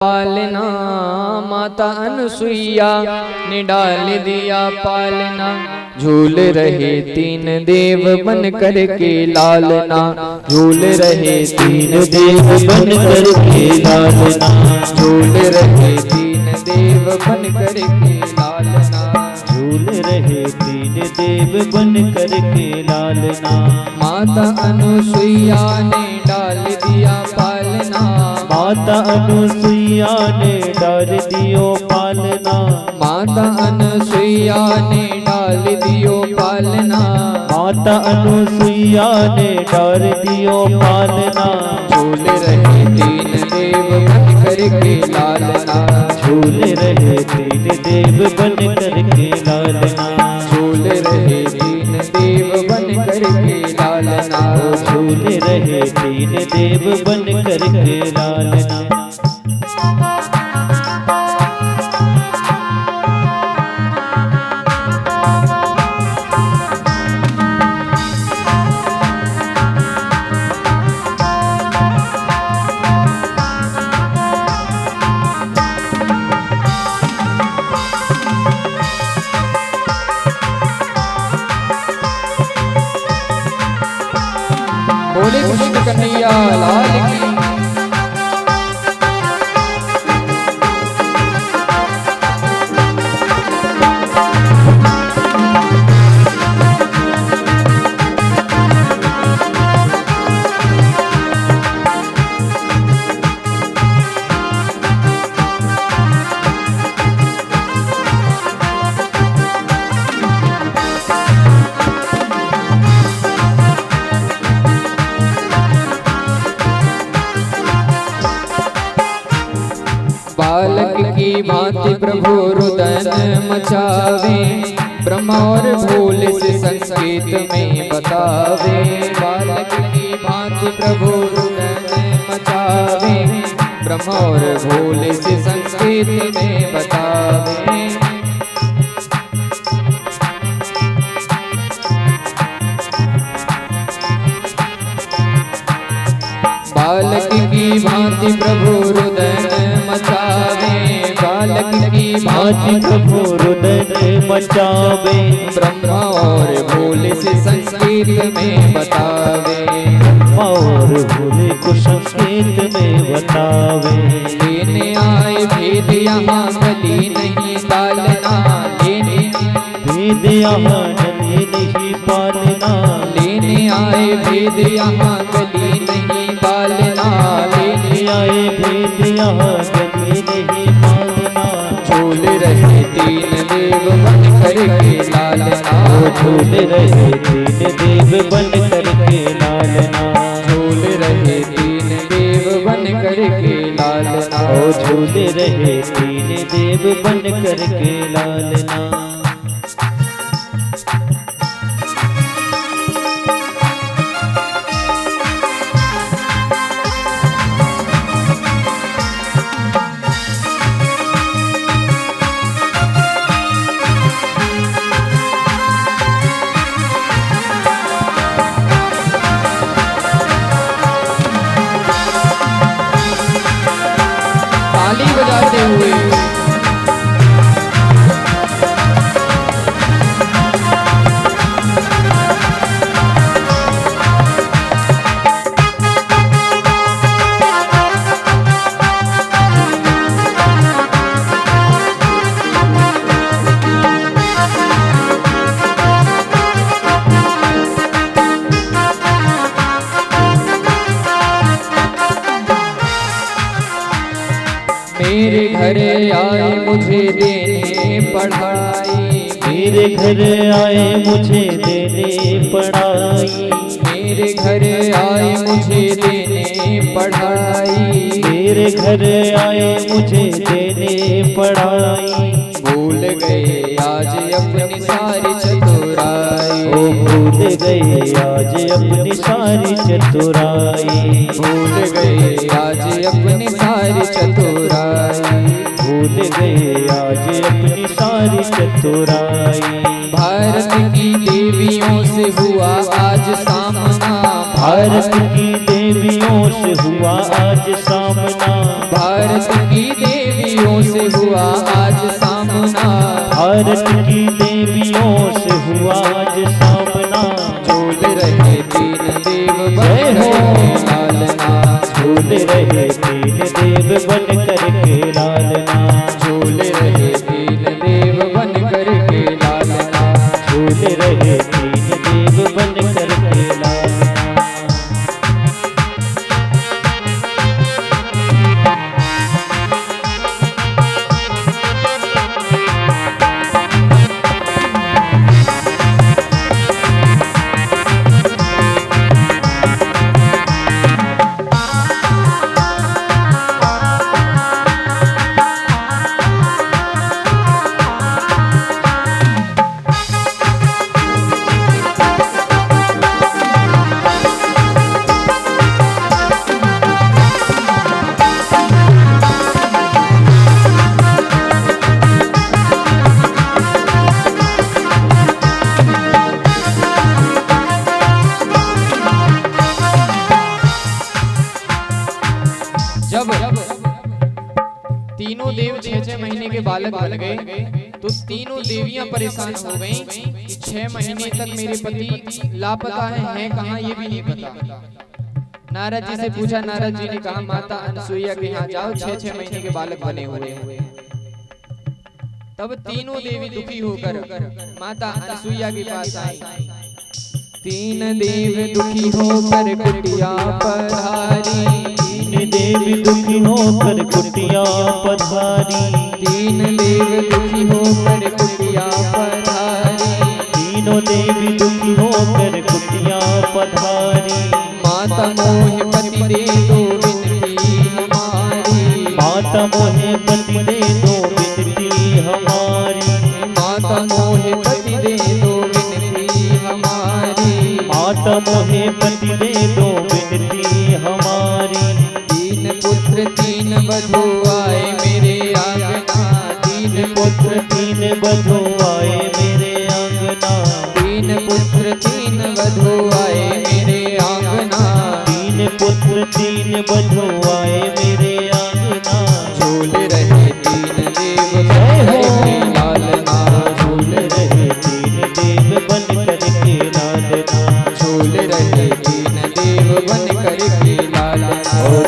पालना, माता अनसुईया ने डाल दिया पालना। झूल रहे तीन देव बन कर के लालना, झूल रहे तीन देव बन कर के लालना, झूल रहे तीन देव बन कर के लालना, झूल रहे तीन देव बन कर के लालना। माता अनसुईया ने डाल दिया पालना, माता अनसुईया ने डाल दियो पालना, माता अनसुईया ने डाल दियो पालना, माता अनसुईया ने डाल दियो पालना। झूल रहे तीन देव बन कर के लालना, झूल रहे तीन देव बन कर के लालना, झूल रहे तीन देव बन कर के लालना, झूल रहे तीन देव बन कर के लालना। बोले कृष्ण कन्हैया लाल की। बालक की भांति प्रभु रुदन मचावे, ब्रह्मा और भोले से संकेत में बतावे। बालक की भांति प्रभु रुदन मचावे, ब्रह्मा और भोले से संकेत में बतावे। बालक की भांति प्रभु रुदन मचावे, बालक की भांति प्रभु रुदन मचावे, ब्रह्मा और भोले से संकेत में बतावे। और भोले को संकेत में बतावे। लेने आए भेद यहाँ गली नहीं पालना, लेने भेद यहाँ गली नहीं पालना, लेने आए भेद यहाँ गली नहीं पालना, लेने आए भेद यहाँ गली नहीं पालना। झूल रहे तीन देव बन कर के लालना, झूल रहे तीन देव बन कर के लालना, झूल रहे तीन देव बन कर के लालना, झूल रहे तीन देव बन कर के लालना। ताली बजाते हुए मेरे घर आए मुझे देने पढ़ाई, मेरे घर आए मुझे देने पढ़ाई, मेरे घर आए मुझे देने पढ़ाई, मेरे घर आए मुझे देने पढ़ाई। भूल गए आज अपनी सारी चतुराई, ओ भूल गए आज अपनी सारी चतुराई, भूल गए आज अपनी सारी चतुराई, भूल गए आज अपनी सारी चतुराई। भारत की देवियों से हुआ आज सामना, भारत की देवियों से हुआ आज सामना, भारत की देवियों से हुआ आज सामना, भारत की देवियों से हुआ आज सामना। झूल रहे तीन देव बन करके लालना, झूल रहे तीन देव बन करके लालना, झूल रहे तीन देव बन करके लालना, झूल रहे तीन देव बन करके लालना। जब तीनों देव 6-6 महीने के बालक बन गए तो तीनों देवियां परेशान हो गईं कि 6 महीने तक मेरे पति लापता हैं कहाँ ये भी नहीं पता। नारद जी से पूछा, नारद जी ने कहा माता अनसुईया के यहाँ जाओ, 6-6 महीने के बालक बने हुए हैं। तब तीनों देवी दुखी होकर माता अनसुईया के पास आई। तीन देव दुखी होकर कुटिया पधारी, तीन देवी दुखी होकर कुटिया पधारी, तीन देव दुखी होकर कुटिया पधारी, तीनों देवी दुखी होकर कुटिया पधारी। माता मोहे पति दे दो विनती हमारी, माता मोहे पति दे दो विनती हमारी, माता मोहे पति दे दो विनती हमारी, माता मोहे पति दे दो विनती हमारी। तीन पुत्र तीन बधू आए मेरे आंगना, तीन पुत्र तीन बधू आए मेरे आंगना, तीन पुत्र तीन बधू आए मेरे आंगना, तीन पुत्र तीन बधू आए मेरे आंगना। झूल रहे तीन देव बन करके लालना, झूल रहे तीन देव बन करके लालना, झूल रहे तीन देव बन करके लालना,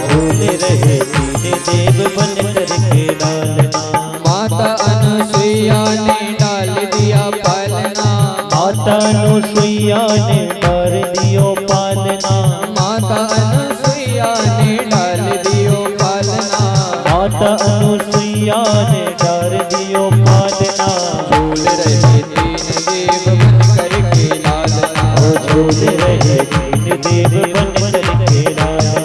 झूल रहे तीन देव बन करके लालना। माता अनसुईया ने डाल दिया पालना, माता अनुसुईया ने डाल दियो पालना, माता अनसुईया ने डाल दियो पालना, माता अनुसुईया ने डाल दियो पालना। झूल रहे तीन देव बन करके लालना, झूल रहे तीन देव बन करके लालना,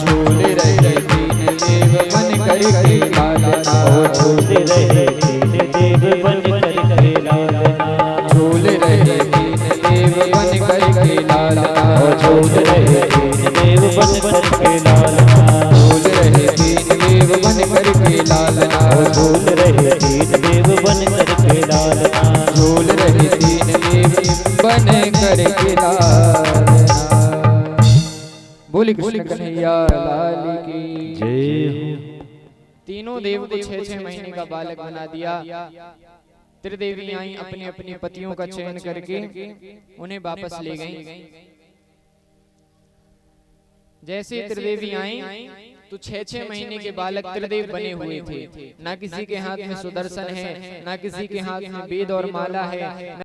झूल रहे तीन देव बन करके लालना, झूल रहे तीन देव बन करके लालना, झूल रहे तीन देव बन करके लालना, झूल रहे तीन देव बन करके लालना, झूल रहे तीन देव बन करके लालना, झूल रहे तीन देव बन करके लालना। झूल रहे तीन देव बन करके लालना। बोली कृष्ण कन्हैया लाल की जय हो। तीनों देव को 6-6 महीने का बालक बना दिया। त्रिदेवी आई अपने अपने पतियों का चयन करके उन्हें वापस ले गईं। जैसे त्रिदेवी आई तो 6-6 महीने के बालक त्रिदेव बने हुए थे। ना किसी के हाथ में सुदर्शन है, ना किसी के हाथ में वेद और माला है।